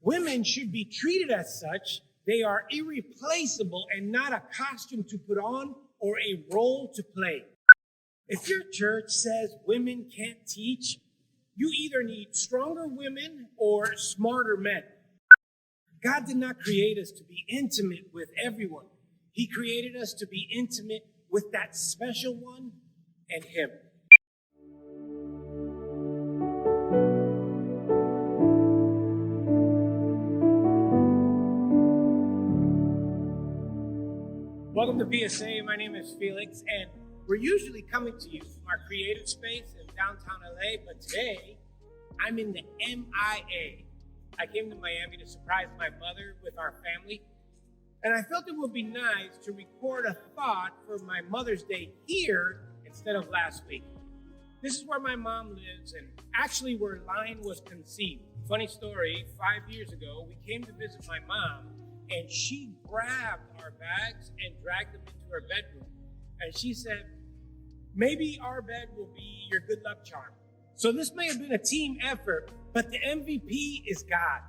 Women should be treated as such. They are irreplaceable and not a costume to put on or a role to play. If your church says women can't teach, you either need stronger women or smarter men. God did not create us to be intimate with everyone. He created us to be intimate with that special one and Him. Welcome to PSA. My name is Felix, and we're usually coming to you from our creative space in downtown LA, but today I'm in the MIA. I came to Miami to surprise my mother with our family, and I felt it would be nice to record a thought for my Mother's Day here instead of last week. This is where my mom lives and actually where Lion was conceived. Funny story, 5 years ago, we came to visit my mom, and she grabbed our bags and dragged them into her bedroom. And she said, maybe our bed will be your good luck charm. So this may have been a team effort, but the MVP is God.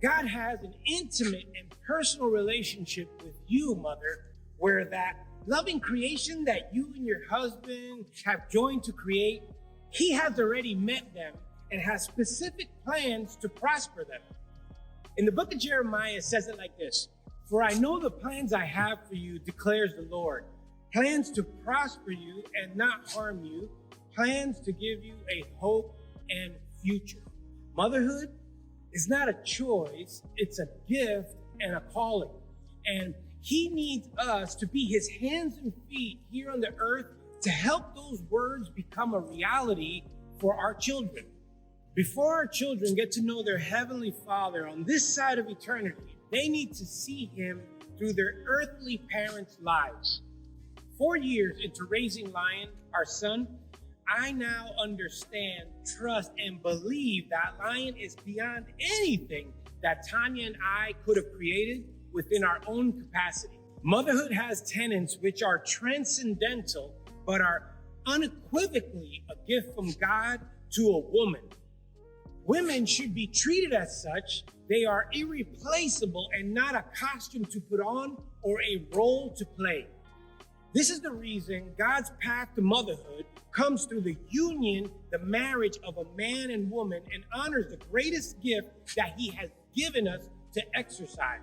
God has an intimate and personal relationship with you, mother, where that loving creation that you and your husband have joined to create, He has already met them and has specific plans to prosper them. In the book of Jeremiah, it says it like this: "For I know the plans I have for you, declares the Lord, plans to prosper you and not harm you, plans to give you a hope and future." Motherhood is not a choice, it's a gift and a calling. And He needs us to be His hands and feet here on the earth to help those words become a reality for our children. Before our children get to know their Heavenly Father on this side of eternity, they need to see Him through their earthly parents' lives. 4 years into raising Lion, our son, I now understand, trust, and believe that Lion is beyond anything that Tanya and I could have created within our own capacity. Motherhood has tenets which are transcendental, but are unequivocally a gift from God to a woman. Women should be treated as such. They are irreplaceable and not a costume to put on or a role to play. This is the reason God's path to motherhood comes through the union, the marriage of a man and woman, and honors the greatest gift that He has given us to exercise.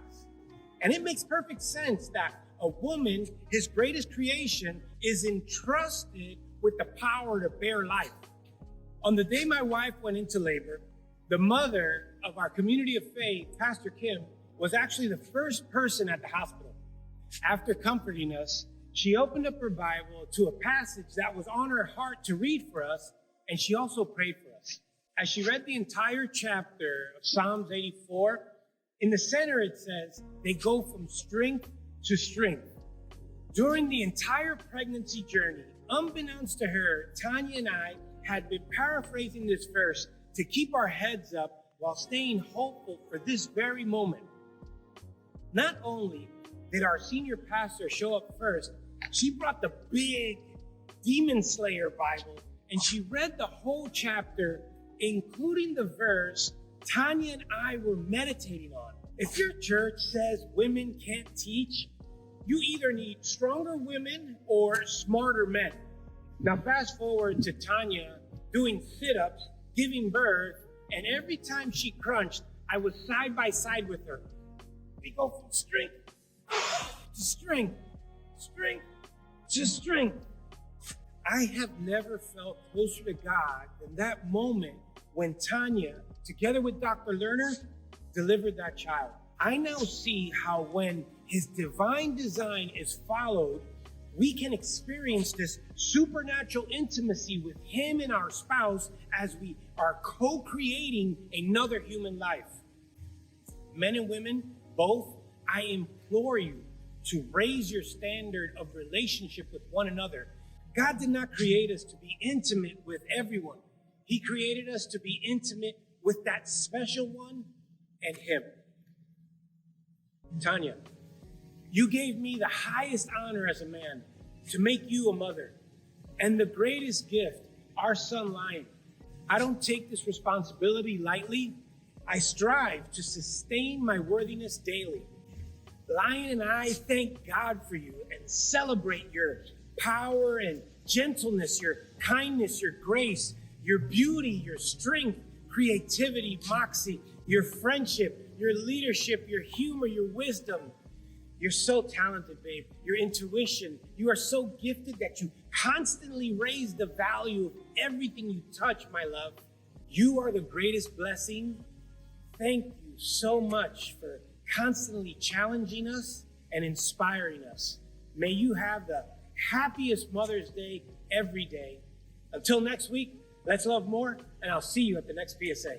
And it makes perfect sense that a woman, His greatest creation, is entrusted with the power to bear life. On the day my wife went into labor, the mother of our community of faith, Pastor Kim, was actually the first person at the hospital. After comforting us, she opened up her Bible to a passage that was on her heart to read for us, and she also prayed for us. As she read the entire chapter of Psalms 84, in the center it says, they go from strength to strength. During the entire pregnancy journey, unbeknownst to her, Tanya and I had been paraphrasing this verse to keep our heads up while staying hopeful for this very moment. Not only did our senior pastor show up first, she brought the big Demon Slayer Bible, and she read the whole chapter, including the verse Tanya and I were meditating on. If your church says women can't teach, you either need stronger women or smarter men. Now fast forward to Tanya doing sit-ups, giving birth, and every time she crunched, I was side by side with her. We go from strength to strength, strength to strength. I have never felt closer to God than that moment when Tanya, together with Dr. Lerner, delivered that child. I now see how when His divine design is followed, we can experience this supernatural intimacy with Him and our spouse as we are co-creating another human life. Men and women, both, I implore you to raise your standard of relationship with one another. God did not create us to be intimate with everyone. He created us to be intimate with that special one and Him. Tanya, you gave me the highest honor as a man to make you a mother, and the greatest gift, our son Lion. I don't take this responsibility lightly, I strive to sustain my worthiness daily. Lion and I thank God for you and celebrate your power and gentleness, your kindness, your grace, your beauty, your strength, creativity, moxie, your friendship, your leadership, your humor, your wisdom. You're so talented, babe. Your intuition. You are so gifted that you constantly raise the value of everything you touch, my love. You are the greatest blessing. Thank you so much for constantly challenging us and inspiring us. May you have the happiest Mother's Day every day. Until next week, let's love more, and I'll see you at the next PSA.